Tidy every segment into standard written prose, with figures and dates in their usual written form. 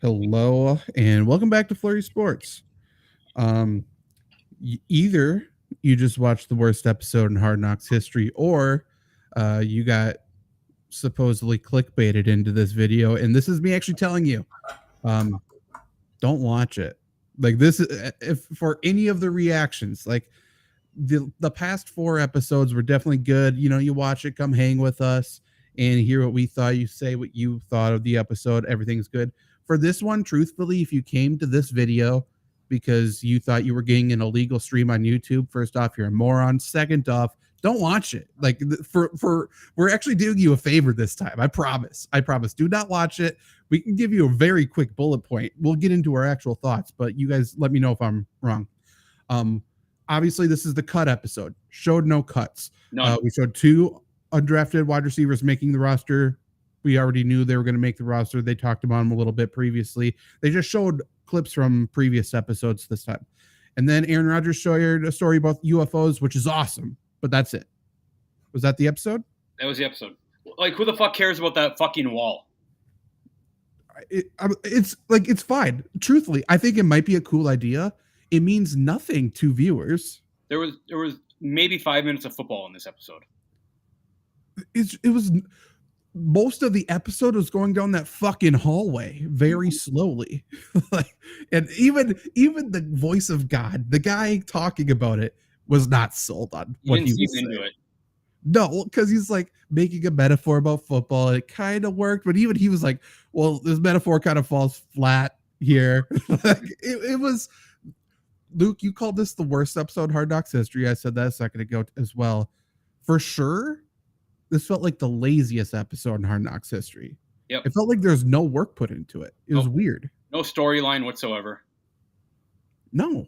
Hello and welcome back to FlurrySports. Um, either you just watched the worst episode in Hard Knocks history, or you got supposedly clickbaited into this video, and this is me actually telling you, um, don't watch it. Like this, if for any of the reactions, like the past four episodes were definitely good. You know, you watch it, come hang with us, and hear what we thought. You say what you thought of the episode. Everything's good. For this one, truthfully, if you came to this video because you thought you were getting an illegal stream on YouTube, first off, you're a moron. Second off, don't watch it. Like for we're actually doing you a favor this time. I promise. I promise. Do not watch it. We can give you a very quick bullet point. We'll get into our actual thoughts, but you guys let me know if I'm wrong. Um, Obviously, this is the cut episode. Showed no cuts. We showed two undrafted wide receivers making the roster. We already knew they were going to make the roster. They talked about them a little bit previously. They just showed clips from previous episodes this time. And then Aaron Rodgers shared a story about UFOs, which is awesome. But that's it. Was that the episode? That was the episode. Like, who the fuck cares about that fucking wall? It's fine. Truthfully, I think it might be a cool idea. It means nothing to viewers. There was maybe 5 minutes of football in this episode. It was most of the episode was going down that fucking hallway very slowly. Like, and even the voice of God, the guy talking about it, was not sold on what he was saying. It. No, because he's like making a metaphor about football. It kind of worked, but even he was like, well, this metaphor kind of falls flat here. Like, it was. Luke, you called this the worst episode in Hard Knocks history. I said that a second ago as well. For sure, this felt like the laziest episode in Hard Knocks history. Yep. It felt like there's no work put into it. It was weird. No storyline whatsoever. No.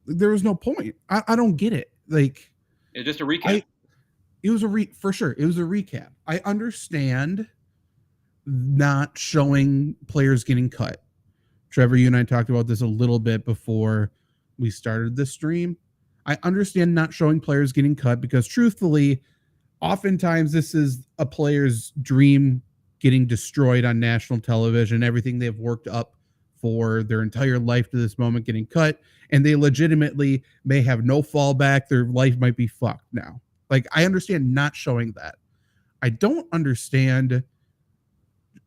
There was no point. I don't get it. Like, it's just a recap. It was for sure. It was a recap. I understand not showing players getting cut. Trevor, you and I talked about this a little bit before we started this stream. I understand not showing players getting cut because truthfully, oftentimes this is a player's dream getting destroyed on national television, everything they've worked up for their entire life to this moment getting cut, and they legitimately may have no fallback. Their life might be fucked now. Like, I understand not showing that. I don't understand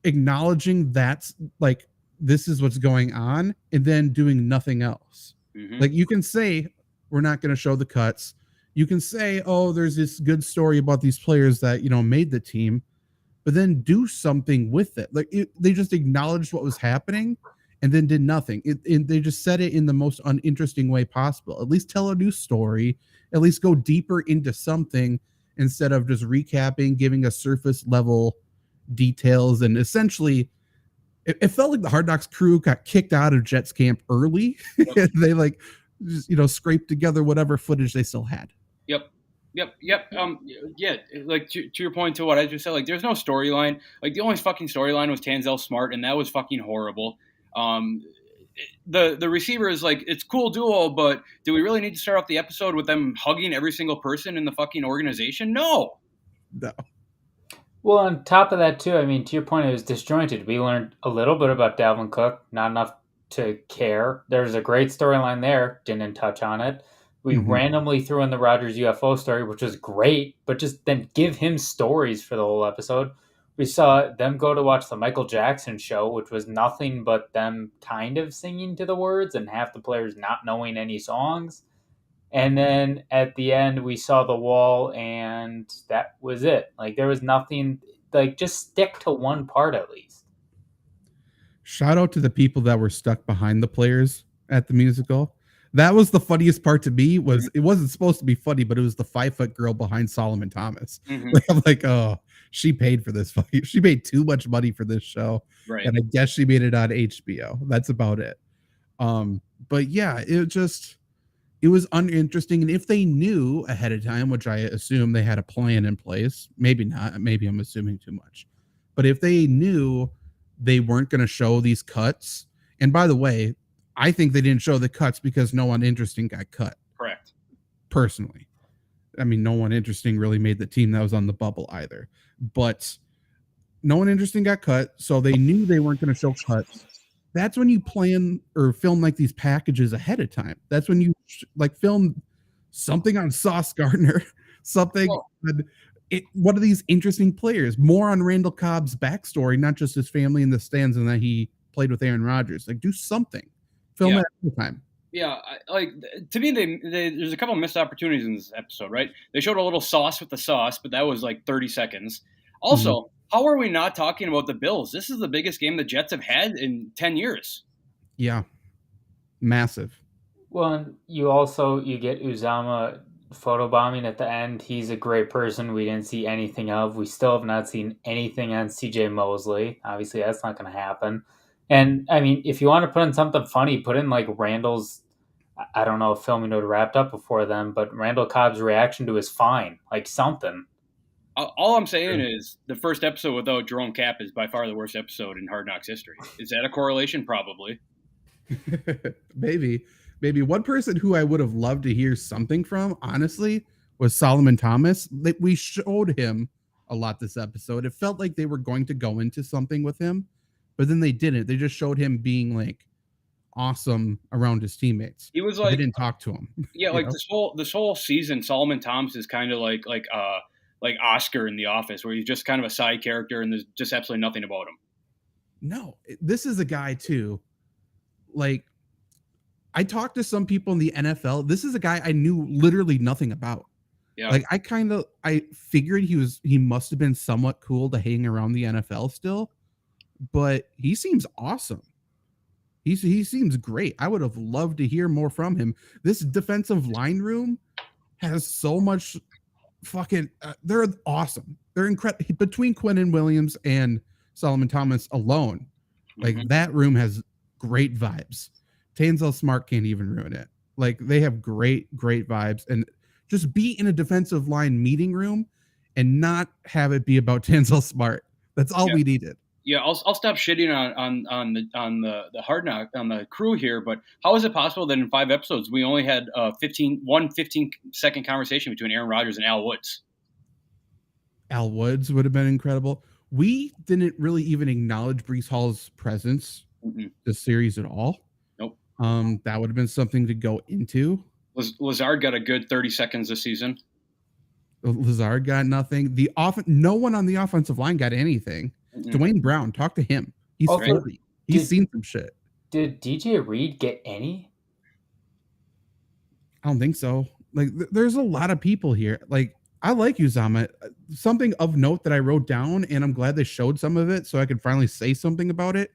acknowledging that's like, this is what's going on, and then doing nothing else. Mm-hmm. Like, you can say, we're not going to show the cuts. You can say, oh, there's this good story about these players that, you know, made the team, but then do something with it. Like, they just acknowledged what was happening and then did nothing. They just said it in the most uninteresting way possible. At least tell a new story. At least go deeper into something instead of just recapping, giving a surface level details, and essentially it felt like the Hard Knocks crew got kicked out of Jets camp early. Yep. They like, just, you know, scraped together whatever footage they still had. Yep. Yeah. Like to your point to what I just said, like there's no storyline. Like the only fucking storyline was Tanzel Smart, and that was fucking horrible. The receiver is like, it's cool duo, but do we really need to start off the episode with them hugging every single person in the fucking organization? No. Well, on top of that, too, I mean, to your point, it was disjointed. We learned a little bit about Dalvin Cook, not enough to care. There's a great storyline there, didn't touch on it. We randomly threw in the Rodgers UFO story, which was great, but just then give him stories for the whole episode. We saw them go to watch the Michael Jackson show, which was nothing but them kind of singing to the words and half the players not knowing any songs. And then at the end, we saw the wall, and that was it. Like, there was nothing, like, just stick to one part at least. Shout out to the people that were stuck behind the players at the musical. That was the funniest part to me. It wasn't supposed to be funny, but it was the 5-foot girl behind Solomon Thomas. Mm-hmm. I'm like, oh, she paid for this. She paid too much money for this show. Right. And I guess she made it on HBO. That's about it. But yeah, it was uninteresting. And if they knew ahead of time, which I assume they had a plan in place, maybe not, maybe I'm assuming too much, but if they knew they weren't going to show these cuts, and by the way, I think they didn't show the cuts because no one interesting got cut. Correct. Personally. I mean, no one interesting really made the team that was on the bubble either, but no one interesting got cut. So they knew they weren't going to show cuts. that's when you plan or film like these packages ahead of time. That's when you like film something on Sauce Gardner, something on one of these interesting players, more on Randall Cobb's backstory, not just his family in the stands and that he played with Aaron Rodgers. Like, do something, film that all the time. Yeah, to me, there's a couple of missed opportunities in this episode, right? They showed a little sauce with the sauce, but that was like 30 seconds. Also, how are we not talking about the Bills? This is the biggest game the Jets have had in 10 years. Yeah, massive. Well, and you get Uzama photobombing at the end. He's a great person. We didn't see anything of. We still have not seen anything on CJ Mosley. Obviously, that's not going to happen. And I mean, if you want to put in something funny, put in like Randall's. I don't know if filming would have wrapped up before then, but Randall Cobb's reaction to his fine, like something. All I'm saying is the first episode without Jerome Cap is by far the worst episode in Hard Knocks history. Is that a correlation? Probably. Maybe one person who I would have loved to hear something from, honestly, was Solomon Thomas. We showed him a lot this episode. It felt like they were going to go into something with him, but then they didn't. They just showed him being like awesome around his teammates. He was like, they didn't talk to him. Yeah, like this whole season, Solomon Thomas is kind of like Oscar in The Office, where he's just kind of a side character and there's just absolutely nothing about him. No, this is a guy too. Like, I talked to some people in the NFL. This is a guy I knew literally nothing about. Yeah. Like, I figured he must have been somewhat cool to hang around the NFL still, but he seems awesome. He seems great. I would have loved to hear more from him. This defensive line room has so much fucking. They're awesome. They're incredible. Between Quinnen Williams and Solomon Thomas alone, like that room has great vibes. Tanzel Smart can't even ruin it. Like, they have great vibes, and just be in a defensive line meeting room and not have it be about Tanzel Smart. That's all we needed. Yeah, I'll stop shitting on the Hard Knock on the crew here, but how is it possible that in 5 episodes we only had one 15-second conversation between Aaron Rodgers and Al Woods? Al Woods would have been incredible. We didn't really even acknowledge Breece Hall's presence this series at all. Nope. That would have been something to go into. Lazard got a good 30 seconds this season. Lazard got nothing. No one on the offensive line got anything. Dwayne Brown, talk to him. He's 40. He's seen some shit. Did DJ Reed get any? I don't think so. Like, there's a lot of people here. Like, I like Uzama. Something of note that I wrote down, and I'm glad they showed some of it so I could finally say something about it.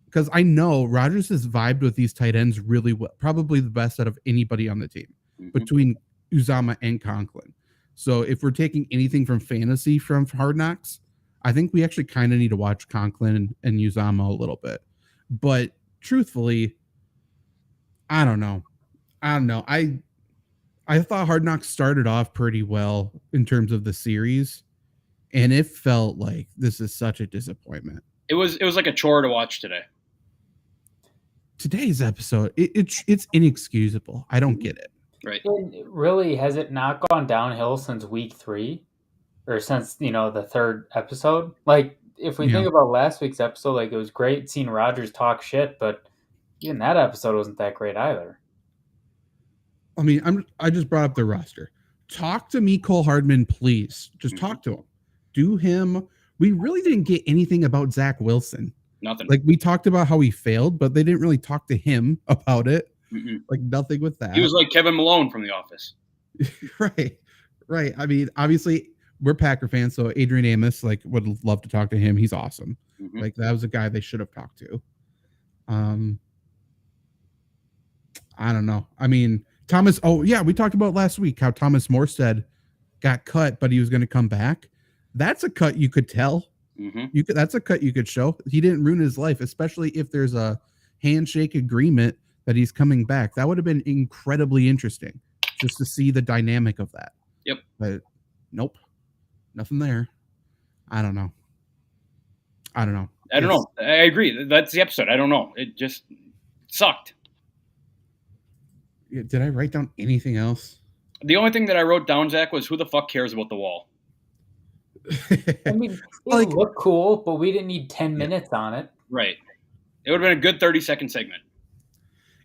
Because I know Rodgers has vibed with these tight ends really well. Probably the best out of anybody on the team between Uzama and Conklin. So if we're taking anything from fantasy from Hard Knocks, I think we actually kind of need to watch Conklin and Uzama a little bit. But truthfully, I don't know. I thought Hard Knocks started off pretty well in terms of the series, and it felt like this is such a disappointment. It was like a chore to watch today. Today's episode, it's inexcusable. I don't get it. Right. And really, has it not gone downhill since week 3? Or since, the 3rd episode? Like, if we think about last week's episode, like, it was great seeing Rodgers talk shit, but even that episode wasn't that great either. I mean, I just brought up the roster. Talk to Mecole Hardman, please. Just talk to him. Do him. We really didn't get anything about Zach Wilson. Nothing. Like, we talked about how he failed, but they didn't really talk to him about it. Like, nothing with that. He was like Kevin Malone from The Office. Right. I mean, obviously, we're Packer fans, so Adrian Amos, like, would love to talk to him. He's awesome. Like, that was a guy they should have talked to. I don't know. I mean, Thomas. Oh yeah, we talked about last week how Thomas Morstead got cut, but he was going to come back. That's a cut you could tell. That's a cut you could show. He didn't ruin his life, especially if there's a handshake agreement that he's coming back. That would have been incredibly interesting just to see the dynamic of that. Yep. But nope, nothing there. I don't know. I agree. That's the episode. I don't know. It just sucked. Did I write down anything else? The only thing that I wrote down, Zach, was who the fuck cares about the wall? I mean, it looked cool, but we didn't need 10 minutes on it. Right. It would have been a good 30-second segment.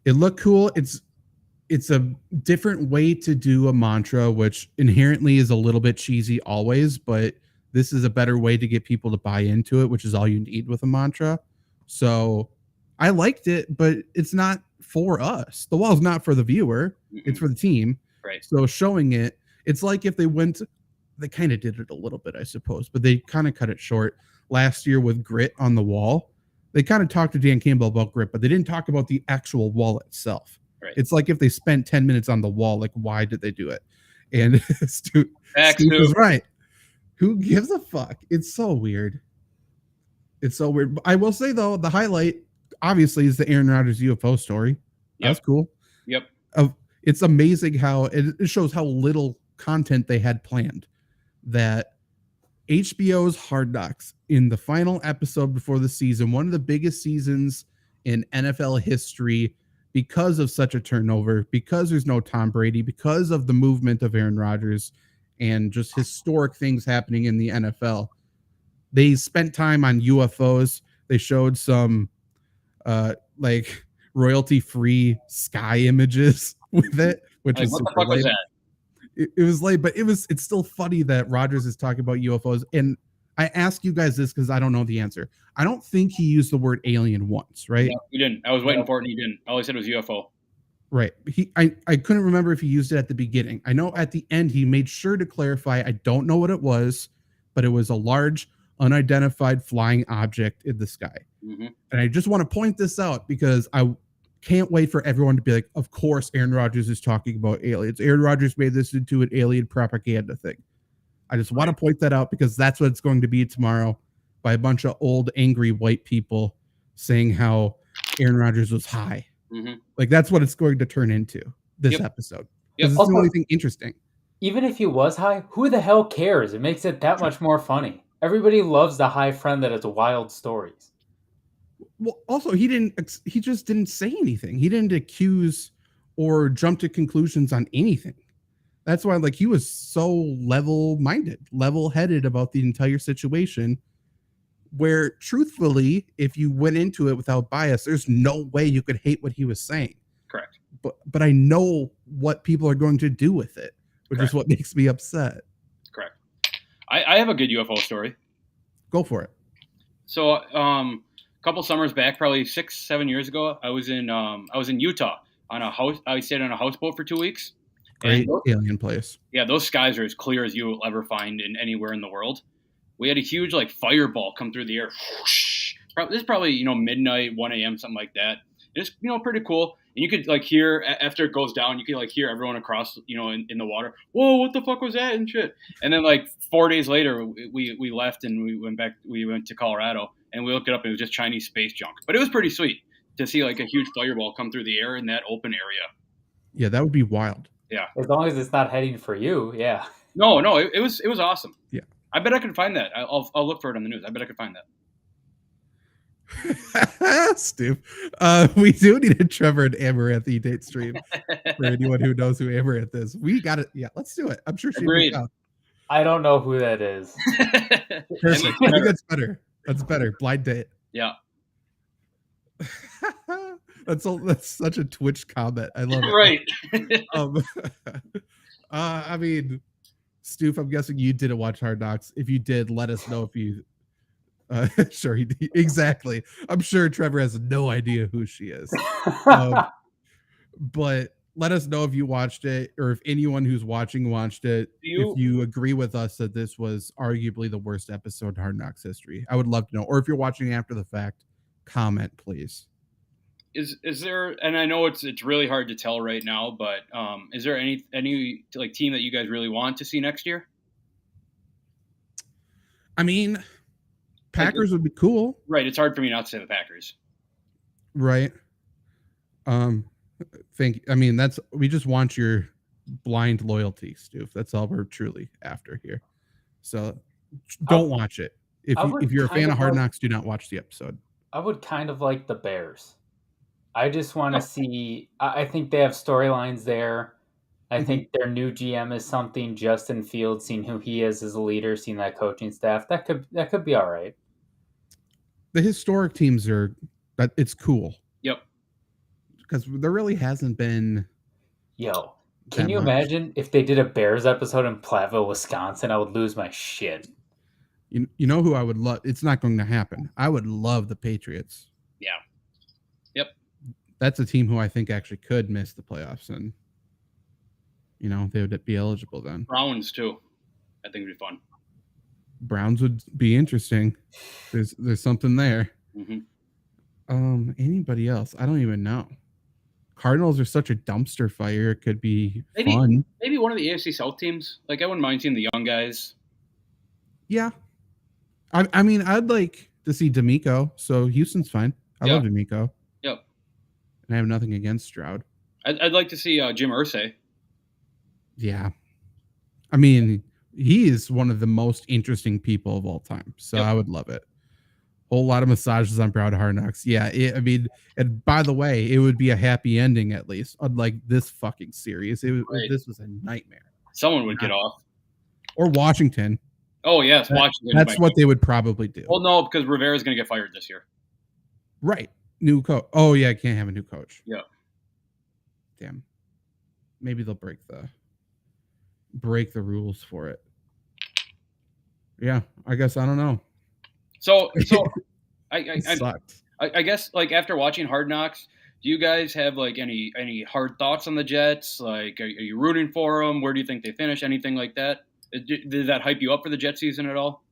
It looked cool. It's a different way to do a mantra, which inherently is a little bit cheesy always, but this is a better way to get people to buy into it, which is all you need with a mantra. So I liked it, but it's not for us. The wall's not for the viewer. It's for the team. Right. So showing it, it's like if they kind of did it a little bit, I suppose, but they kind of cut it short last year with Grit on the wall. They kind of talked to Dan Campbell about Grit, but they didn't talk about the actual wall itself. Right. It's like if they spent 10 minutes on the wall, like, why did they do it? And Stu is right. Who gives a fuck? It's so weird. It's so weird. I will say, though, the highlight, obviously, is the Aaron Rodgers UFO story. That's cool. Yep. It's amazing how it shows how little content they had planned. That HBO's Hard Knocks, in the final episode before the season, one of the biggest seasons in NFL history, because of such a turnover, because there's no Tom Brady, because of the movement of Aaron Rodgers and just historic things happening in the NFL. They spent time on UFOs. They showed some like royalty-free sky images with it, which like, is what the super fuck was lame. that? It was late, but it's still funny that Rodgers is talking about UFOs. And I ask you guys this because I don't know the answer. I don't think he used the word alien once, right? No, he didn't. I was waiting for it, and he didn't. All he said was UFO. Right. I couldn't remember if he used it at the beginning. I know at the end he made sure to clarify, I don't know what it was, but it was a large, unidentified flying object in the sky. Mm-hmm. And I just want to point this out because I can't wait for everyone to be like, of course Aaron Rodgers is talking about aliens. Aaron Rodgers made this into an alien propaganda thing. I just want to point that out because that's what it's going to be tomorrow, by a bunch of old, angry white people saying how Aaron Rodgers was high. Mm-hmm. Like, that's what it's going to turn into this episode. Because it's the only thing interesting. Even if he was high, who the hell cares? It makes it that much more funny. Everybody loves the high friend that has wild stories. Well, also, he just didn't say anything. He didn't accuse or jump to conclusions on anything. That's why, like, he was so level-minded, level-headed about the entire situation, where truthfully, if you went into it without bias, there's no way you could hate what he was saying. Correct. But I know what people are going to do with it, which is what makes me upset. Correct. I have a good UFO story. Go for it. So, a couple summers back, probably 6-7 years ago, I was in Utah on a house. I stayed on a houseboat for 2 weeks. Great alien place. Yeah, those skies are as clear as you will ever find in anywhere in the world. We had a huge like fireball come through the air. This is probably midnight, 1 a.m., something like that. It's pretty cool. And you could like hear after it goes down, you could like hear everyone across in the water. Whoa, what the fuck was that and shit? And then like 4 days later, we left and we went back. We went to Colorado and we looked it up. And it was just Chinese space junk, but it was pretty sweet to see like a huge fireball come through the air in that open area. Yeah, that would be wild. Yeah, as long as it's not heading for you. Yeah. No, it was awesome. Yeah, I bet I can find that. I'll look for it on the news. I bet I could find that. Stu, we do need a Trevor and Amaranth date stream for anyone who knows who Amaranth is. We got it. Yeah, let's do it. I'm sure she'd be out. I don't know who that is. Perfect. I think that's better. That's better. Blind date. Yeah. That's such a Twitch comment. I love it. Right. I mean, Stu, I'm guessing you didn't watch Hard Knocks. If you did, let us know if you. Sure, exactly. I'm sure Trevor has no idea who she is. But let us know if you watched it, or if anyone who's watching watched it. If you agree with us that this was arguably the worst episode in Hard Knocks history, I would love to know. Or if you're watching after the fact, comment, please. Is there, and I know it's really hard to tell right now, but is there any like team that you guys really want to see next year? I mean, Packers would be cool. Right. It's hard for me not to say the Packers. Right. We just want your blind loyalty, Stu. That's all we're truly after here. So don't watch it. If you're a fan of Hard Knocks, do not watch the episode. I would kind of like the Bears. I just want to see. I think they have storylines there. I think their new GM is something. Justin Fields, seeing who he is as a leader, seeing that coaching staff, that could be all right. The historic teams are That it's cool. Yep. Because there really hasn't been. Yo, can that you much. imagine if they did a Bears episode in Platteville, Wisconsin? I would lose my shit. You know who I would love? It's not going to happen. I would love the Patriots. Yeah. Yep. That's a team who I think actually could miss the playoffs, and they would be eligible then. Browns too. I think would be fun. Browns would be interesting. There's something there. Mm-hmm. Anybody else? I don't even know. Cardinals are such a dumpster fire. It could be maybe, fun. Maybe one of the AFC South teams. Like I wouldn't mind seeing the young guys. Yeah. I mean, I'd like to see D'Amico. So Houston's fine. I love D'Amico. Yep. And I have nothing against Stroud. I'd like to see Jim Irsay. Yeah. I mean, he is one of the most interesting people of all time. So I would love it. Whole lot of massages on Proud Hard Knocks. Yeah. And by the way, it would be a happy ending at least. Unlike this fucking series. This was a nightmare. Someone would get off. Or Washington. Oh, yes. Washington. That's what they would probably do. Well, no, because Rivera's going to get fired this year. Right. New coach. Oh, yeah. I can't have a new coach. Yeah. Damn. Maybe they'll break the rules for it. I guess I don't know. So I guess like after watching Hard Knocks, do you guys have like any hard thoughts on the Jets? Like, are you rooting for them? Where do you think they finish? Anything like that? Did that hype you up for the Jet season at all?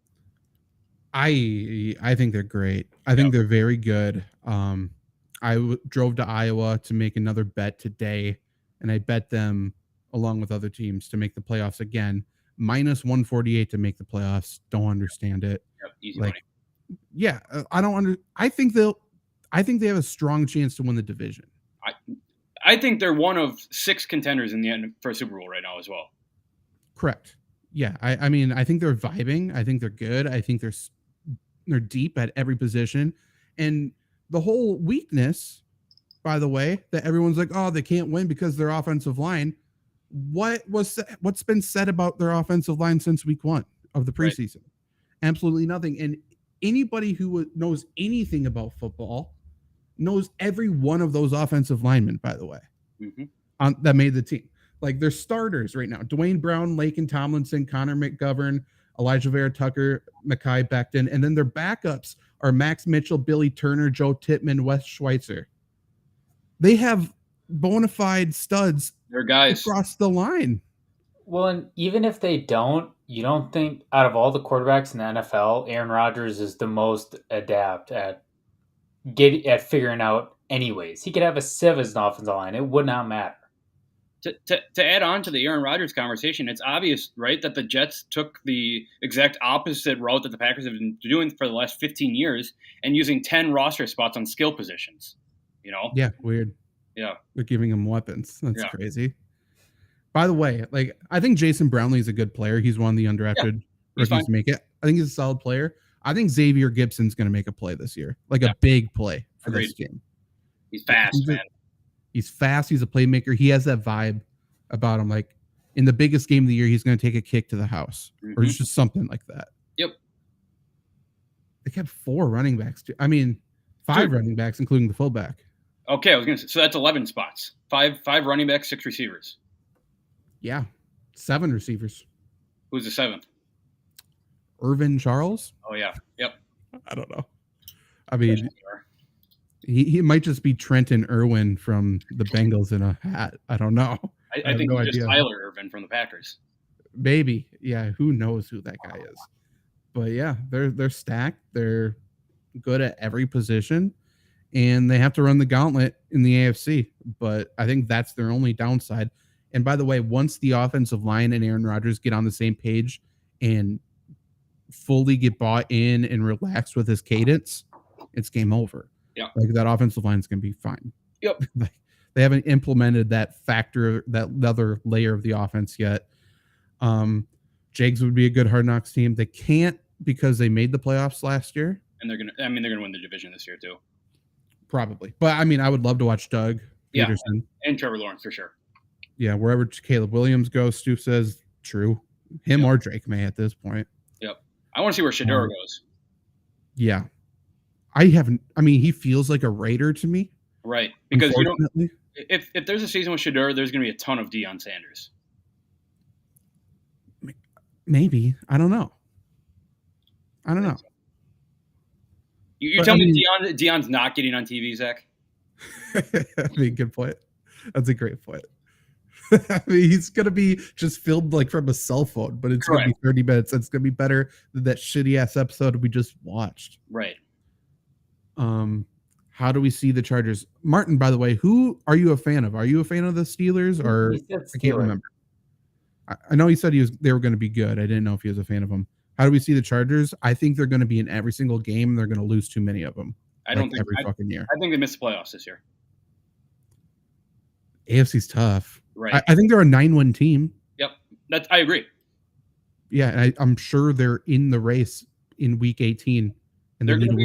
I think they're great. I think they're very good. I drove to Iowa to make another bet today, and I bet them along with other teams to make the playoffs again. Minus 148 to make the playoffs. Don't understand it. Yep, easy money. Yeah, I don't I think they have a strong chance to win the division. I think they're one of 6 contenders in the end for a Super Bowl right now as well. Correct. Yeah, I mean, I think they're vibing. I think they're good. I think they're deep at every position. And the whole weakness, by the way, that everyone's like, oh, they can't win because their offensive line. What's been said about their offensive line since week 1 of the preseason? Right. Absolutely nothing. And anybody who knows anything about football knows every one of those offensive linemen, by the way, that made the team. Like their starters right now: Dwayne Brown, Laken Tomlinson, Connor McGovern, Elijah Vera Tucker, Mekhi Becton, and then their backups are Max Mitchell, Billy Turner, Joe Tippmann, Wes Schweitzer. They have bona fide studs. They're guys across the line. Well, and even if they don't, you don't think out of all the quarterbacks in the NFL, Aaron Rodgers is the most adept at figuring out anyways. He could have a sieve as an offensive line. It would not matter. To add on to the Aaron Rodgers conversation, it's obvious, right, that the Jets took the exact opposite route that the Packers have been doing for the last 15 years and using 10 roster spots on skill positions. Yeah, weird. Yeah. They're giving him weapons. That's crazy. By the way, like I think Jason Brownlee is a good player. He's one of the undrafted rookies to make it. I think he's a solid player. I think Xavier Gibson's going to make a play this year, like a big play for this game. He's fast, man. He's fast. He's a playmaker. He has that vibe about him. Like in the biggest game of the year, he's going to take a kick to the house or just something like that. Yep. They kept 4 running backs too. I mean, 5 running backs, including the fullback. Okay, I was going to say, so that's 11 spots. 5 running backs, 6 receivers. Yeah, 7 receivers. Who's the 7th? Irvin Charles. Oh yeah, yep. I don't know. I mean, he might just be Trenton Irwin from the Bengals in a hat. I don't know. I think he's just Tyler Irvin from the Packers. Maybe, yeah. Who knows who that guy is? But yeah, they're stacked. They're good at every position, and they have to run the gauntlet in the AFC. But I think that's their only downside. And by the way, once the offensive line and Aaron Rodgers get on the same page and fully get bought in and relaxed with his cadence, it's game over. Yeah. Like that offensive line is going to be fine. Yep. They haven't implemented that other layer of the offense yet. Jags would be a good Hard Knocks team. They can't because they made the playoffs last year. And they're going to win the division this year too. Probably. But I mean, I would love to watch Doug Peterson. And Trevor Lawrence for sure. Yeah, wherever Caleb Williams goes, Stu says true. Him or Drake May at this point. Yep. I want to see where Shedeur goes. Yeah. he feels like a Raider to me. Right. Because unfortunately. If there's a season with Shedeur, there's going to be a ton of Deion Sanders. Maybe. I don't know. You tell me Deion's not getting on TV, Zach? I mean, good point. That's a great point. I mean, he's going to be just filmed like from a cell phone, but it's going to be 30 minutes. It's going to be better than that shitty ass episode we just watched. Right. How do we see the Chargers? Martin, by the way, who are you a fan of? Are you a fan of the Steelers or I can't remember. I know he said they were going to be good. I didn't know if he was a fan of them. How do we see the Chargers? I think they're going to be in every single game. They're going to lose too many of them. I don't think every fucking year. I think they missed the playoffs this year. AFC's tough. Right. I think they're a 9-win team. Yep. I agree. Yeah, and I'm sure they're in the race in week 18. And they're going to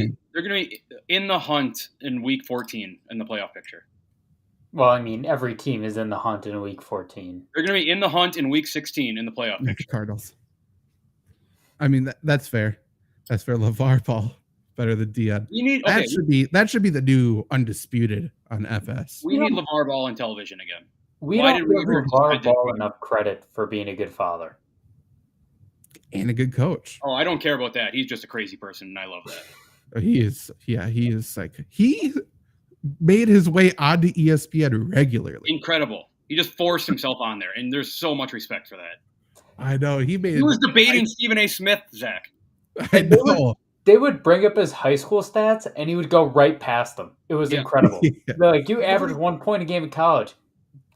be in the hunt in week 14 in the playoff picture. Well, I mean, every team is in the hunt in week 14. They're going to be in the hunt in week 16 in the playoff picture. Cardinals. I mean, that's fair. That's fair. LeVar Ball better than Deion. That should be the new undisputed on FS. We need LeVar Ball on television again. We don't give LeVar Ball enough credit for being a good father. And a good coach. Oh, I don't care about that. He's just a crazy person, and I love that. He is. Yeah, he is like he made his way onto ESPN regularly. Incredible. He just forced himself on there, and there's so much respect for that. I know. He was debating Stephen A. Smith, Zach. I know. They would bring up his high school stats, and he would go right past them. It was incredible. Yeah. Like, you averaged 1 point a game in college.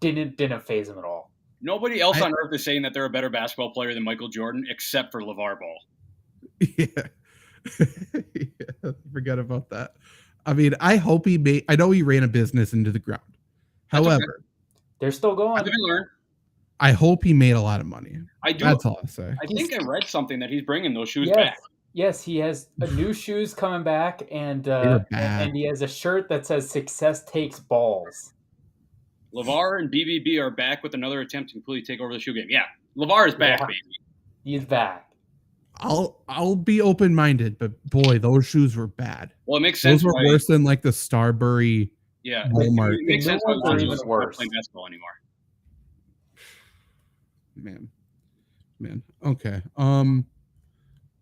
Didn't faze him at all. Nobody else on earth is saying that they're a better basketball player than Michael Jordan, except for LeVar Ball. Yeah. Forget about that. I mean, I hope I know he ran a business into the ground. However, they're still going. I hope he made a lot of money. I do. That's all I say. I think I read something that he's bringing those shoes back. Yes, he has new shoes coming back, and he has a shirt that says "Success takes balls." LeVar and BBB are back with another attempt to completely take over the shoe game. Yeah, LeVar is back, baby. He's back. I'll be open-minded, but boy, those shoes were bad. Well, it makes sense. Those were worse than like the Starbury. Yeah, Walmart. It makes sense. They're even worse. Playing basketball anymore. Man. Okay.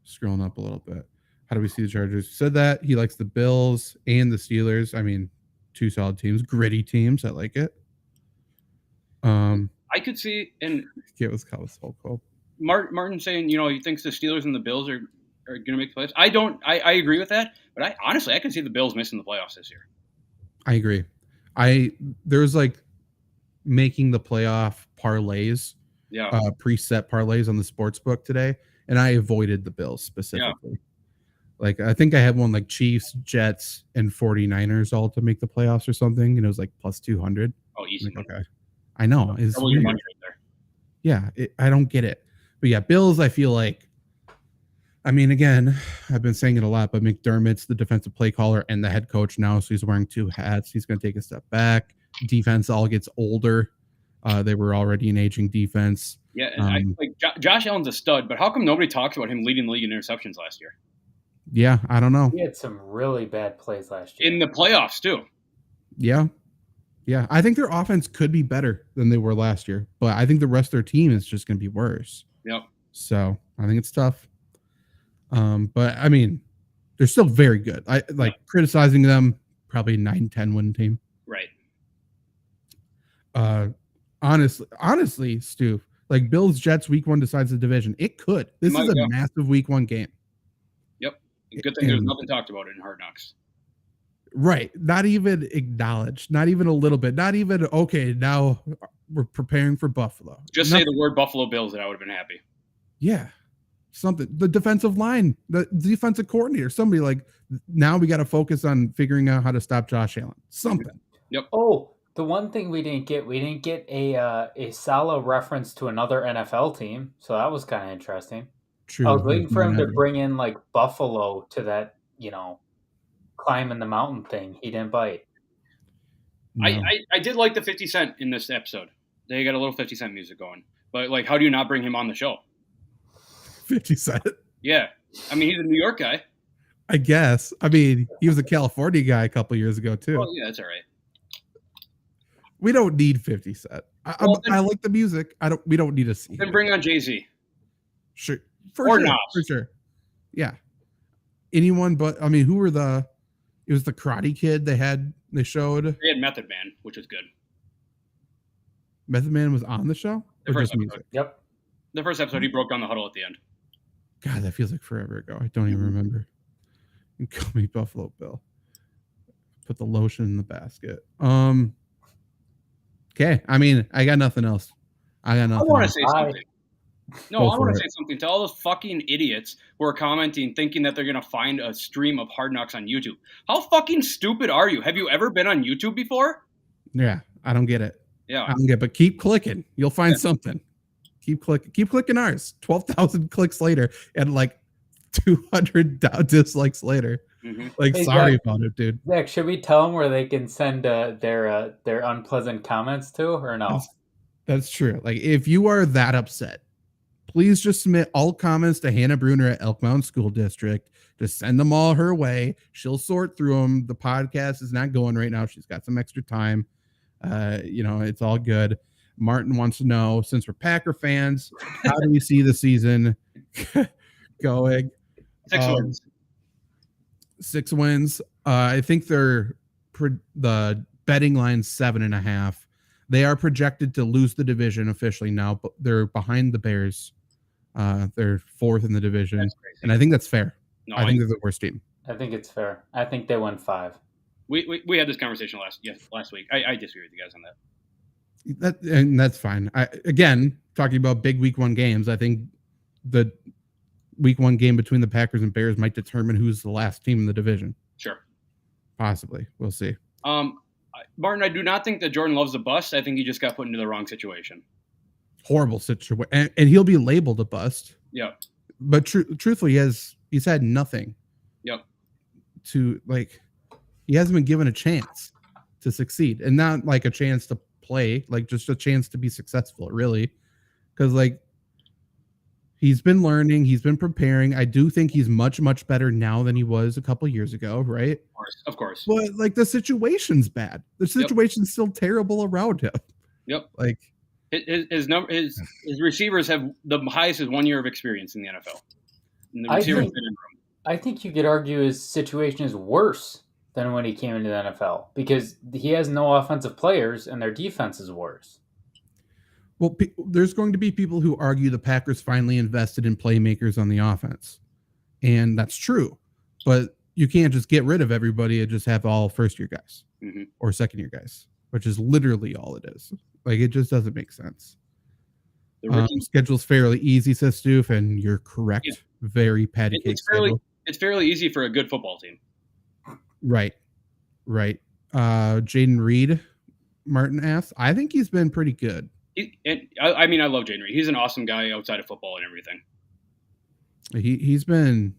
Scrolling up a little bit. How do we see the Chargers? Said that he likes the Bills and the Steelers. I mean, two solid teams, gritty teams. I like it. I could see, and it was kind of so cool. Martin saying, he thinks the Steelers and the Bills are going to make the playoffs. I agree with that, but I can see the Bills missing the playoffs this year. I agree. There's like making the playoff parlays, preset parlays on the sports book today, and I avoided the Bills specifically. Yeah. Like, I think I had one like Chiefs, Jets, and 49ers all to make the playoffs or something, and it was like plus 200. Oh, easy. Like, okay. I know. It's your money right there. Yeah, I don't get it. But yeah, Bills, I feel like, I mean, again, I've been saying it a lot, but McDermott's the defensive play caller and the head coach now, so he's wearing two hats. He's going to take a step back. Defense all gets older. They were already an aging defense. Yeah, and Josh Allen's a stud, but how come nobody talks about him leading the league in interceptions last year? Yeah, I don't know. He had some really bad plays last year. In the playoffs, too. Yeah. Yeah, I think their offense could be better than they were last year, but I think the rest of their team is just going to be worse. Yep. So I think it's tough. But I mean, they're still very good. I like criticizing them, probably 9-10 win team. Right. Honestly, Stu, like Bills Jets week 1 decides the division. It could. This is a massive week 1 game. Yep. Good thing there's nothing talked about it in Hard Knocks. Right. Not even acknowledged. Not even a little bit. Not even, okay, now we're preparing for Buffalo. Just say the word Buffalo Bills and I would have been happy. Yeah. Something. The defensive line, the defensive coordinator, somebody like, now we got to focus on figuring out how to stop Josh Allen. Something. Yep. Oh, the one thing we didn't get a Salah reference to another NFL team. So that was kind of interesting. True. I was waiting for him to bring in like Buffalo to that, climbing the mountain thing. He didn't bite. No. I did like the 50 Cent in this episode. They got a little 50 Cent music going. But like, how do you not bring him on the show? 50 Cent? Yeah. I mean, he's a New York guy. I guess. I mean, he was a California guy a couple years ago too. Well, yeah, that's all right. We don't need 50 Cent. I like the music. We don't need to see. Then bring on Jay-Z. Sure, or sure, Nas. for sure. Yeah, anyone but. I mean, who were the? It was the Karate Kid. They showed. They had Method Man, which was good. Method Man was on the show. The or first just episode. music? Yep. The first episode, he broke down the huddle at the end. God, that feels like forever ago. I don't even remember. And call me Buffalo Bill. Put the lotion in the basket. Okay. I mean, I got nothing else. I want to say something. No, I want to say something to all those fucking idiots who are commenting, thinking that they're going to find a stream of Hard Knocks on YouTube. How fucking stupid are you? Have you ever been on YouTube before? Yeah, I don't get it. Yeah. I don't get it, but keep clicking. You'll find something. Keep clicking ours. 12,000 clicks later and like 200 dislikes later. Mm-hmm. Like, Hey, sorry Zach, about it, dude. Zach, should we tell them where they can send their unpleasant comments to, or no? That's true. Like, if you are that upset, please just submit all comments to Hannah Bruner at Elk Mountain School District. Just send them all her way. She'll sort through them. The podcast is not going right now. She's got some extra time. It's all good. Martin wants to know, since we're Packer fans, how do we see the season going? 6 wins. 6 wins. I think the betting line's 7.5. They are projected to lose the division officially now, but they're behind the Bears. They're 4th in the division, and I think that's fair. No, I think they're the worst team. I think it's fair. I think they won 5. We had this conversation last week. I disagree with you guys on that. And that's fine. Again, talking about big week 1 games, I think the week 1 game between the Packers and Bears might determine who's the last team in the division. Sure. Possibly. We'll see. Martin, I do not think that Jordan Love's a bust. I think he just got put into the wrong situation. Horrible situation. And he'll be labeled a bust. Yeah. But truthfully, he's had nothing. Yep. He hasn't been given a chance to succeed, and not like a chance to play, like just a chance to be successful, really. Because he's been learning, he's been preparing. I do think he's much, much better now than he was a couple years ago, right? Of course. But the situation's bad. The situation's still terrible around him. Yep. Like his receivers have the highest is 1 year of experience in the NFL. And the receivers I think you could argue his situation is worse than when he came into the NFL because he has no offensive players and their defense is worse. Well, there's going to be people who argue the Packers finally invested in playmakers on the offense. And that's true. But you can't just get rid of everybody and just have all first-year guys or second-year guys, which is literally all it is. Like, it just doesn't make sense. The schedule's fairly easy, says Stoof, and you're correct. Yeah. Very patty cake schedule. It's fairly easy for a good football team. Right. Jaden Reed, Martin asks. I think he's been pretty good. I love Jaden Reed. He's an awesome guy outside of football and everything. He's been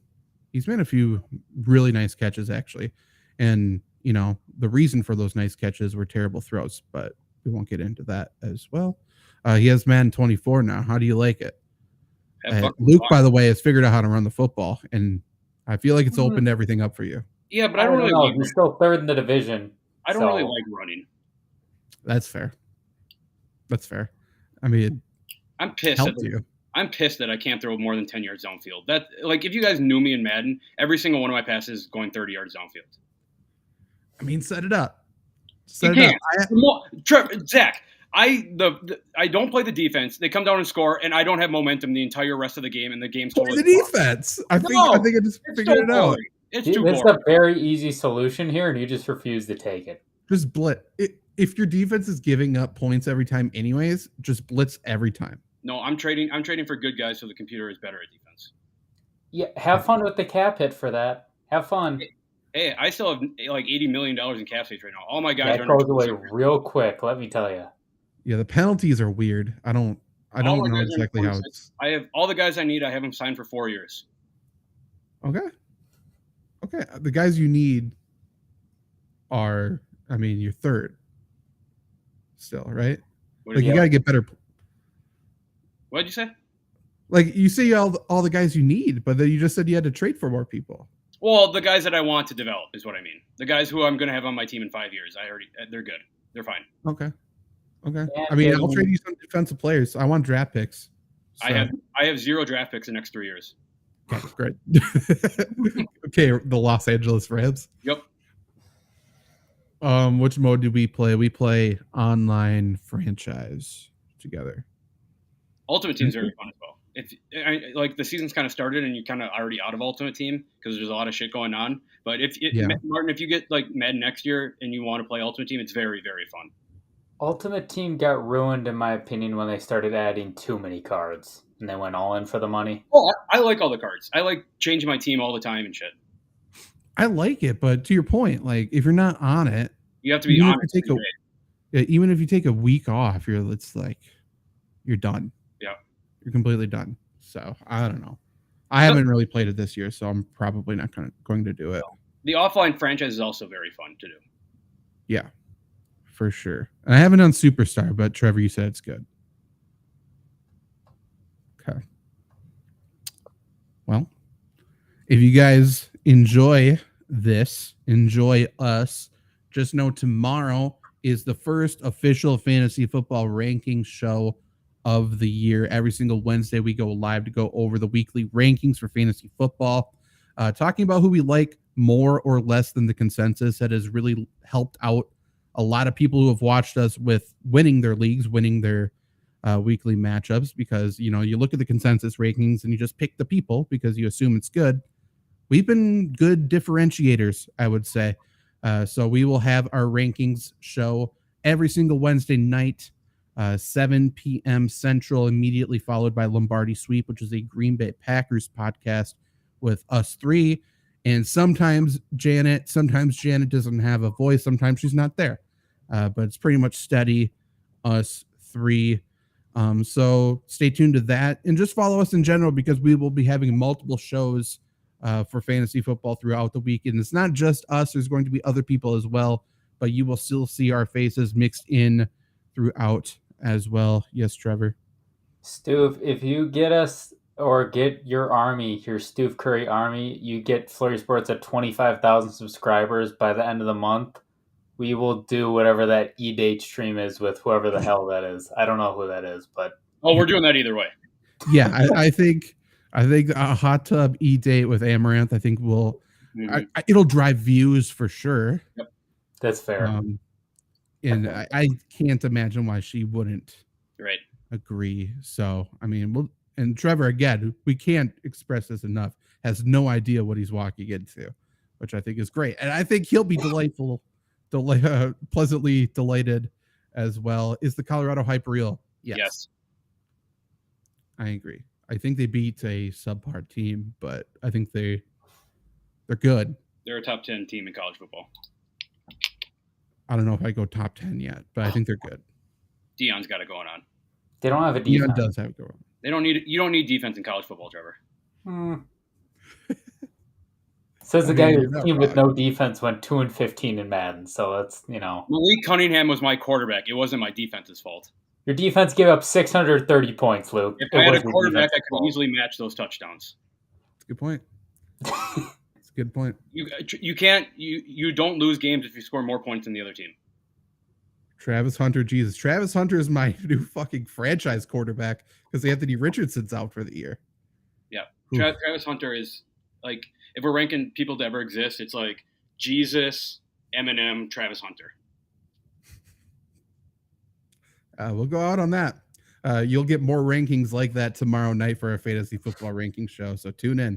a few really nice catches, actually. And, the reason for those nice catches were terrible throws, but we won't get into that as well. He has Madden 24 now. How do you like it? Luke, by the way, has figured out how to run the football, and I feel like it's opened everything up for you. Yeah, but I don't really know. He's still 3rd in the division. I don't really like running. That's fair. I mean, I'm pissed. I'm pissed that I can't throw more than 10 yards downfield. That, if you guys knew me in Madden, every single one of my passes is going 30 yards downfield. I mean, set it up. Zach, I don't play the defense. They come down and score, and I don't have momentum the entire rest of the game, and the game's totally the defense. I think I just figured it out. It's a very easy solution here, and you just refuse to take it. Just blitz. If your defense is giving up points every time anyways, just blitz every time. No, I'm trading for good guys so the computer is better at defense. Yeah, have fun with the cap hit for that. Have fun. Hey, I still have $80 million in cap space right now. All my guys that goes away real quick, let me tell you. Yeah, the penalties are weird. I don't know exactly how it's. I have all the guys I need. I have them signed for 4 years. Okay. The guys you need are, you're 3rd still, right? You got to get better. What did you say? You say all the guys you need, but then you just said you had to trade for more people. Well, the guys that I want to develop is what I mean. The guys who I'm going to have on my team in 5 years, they're good. They're fine. Okay. Yeah, I mean, I'll Kevin. trade you some defensive players. I want draft picks. So. I have 0 draft picks in the next 3 years. Okay, great. Okay, the Los Angeles Rams. Yep. Which mode do we play? We play online franchise together. Ultimate Team's very fun as well. Like the season's kind of started and you're kind of already out of Ultimate Team because there's a lot of shit going on. But Martin, if you get like Madden next year and you want to play Ultimate Team, it's very, very fun. Ultimate Team got ruined, in my opinion, when they started adding too many cards and they went all in for the money. Well, I like all the cards. I like changing my team all the time and shit. I like it, but to your point, like if you're not on it, you have to be honest. Even if you take a week off, it's like you're done. Yeah, you're completely done. So I don't know. I haven't really played it this year, so I'm probably not going to do it. The offline franchise is also very fun to do. Yeah, for sure. I haven't done Superstar, but Trevor, you said it's good. Okay. Well, if you guys enjoy us, just know tomorrow is the first official fantasy football ranking show of the year. Every single Wednesday, we go live to go over the weekly rankings for fantasy football, talking about who we like more or less than the consensus. That has really helped out a lot of people who have watched us with winning their leagues, winning their weekly matchups, because, you look at the consensus rankings and you just pick the people because you assume it's good. We've been good differentiators, I would say. So we will have our rankings show every single Wednesday night, 7 p.m. Central, immediately followed by Lombardi Sweep, which is a Green Bay Packers podcast with us three. And sometimes Janet doesn't have a voice. Sometimes she's not there. But it's pretty much steady, us three. So stay tuned to that. And just follow us in general, because we will be having multiple shows for fantasy football throughout the week. And it's not just us. There's going to be other people as well. But you will still see our faces mixed in throughout as well. Yes, Trevor? Stu, if you get us or get your army, your Stoof Curry army, you get FlurrySports at 25,000 subscribers by the end of the month, we will do whatever that E-Date stream is with whoever the hell that is. I don't know who that is, but... Oh, we're doing that either way. Yeah, I think a hot tub E-Date with Amaranth, I think will... Mm-hmm. It'll drive views for sure. Yep. That's fair. And I can't imagine why she wouldn't agree. So, I mean, and Trevor, again, we can't express this enough, has no idea what he's walking into, which I think is great. And I think he'll be pleasantly delighted as well. Is the Colorado hype real? Yes. I agree. I think they beat a subpar team, but I think they're good. They're a top 10 team in college football. I don't know if I go top 10 yet, but I think they're good. Deion's got it going on. They don't have a defense. Deion does have it going on. You don't need defense in college football, Trevor. Says the guy whose team with no defense went 2-15 in Madden. So that's, Malik Cunningham was my quarterback. It wasn't my defense's fault. Your defense gave up 630 points, Luke. If I had a quarterback, I could easily match those touchdowns. That's a good point. Good point. You don't lose games if you score more points than the other team. Travis Hunter, Jesus. Travis Hunter is my new fucking franchise quarterback because Anthony Richardson's out for the year. Yeah. Travis Hunter is like, if we're ranking people to ever exist, it's like Jesus, Eminem, Travis Hunter. We'll go out on that. You'll get more rankings like that tomorrow night for our fantasy football ranking show. So tune in.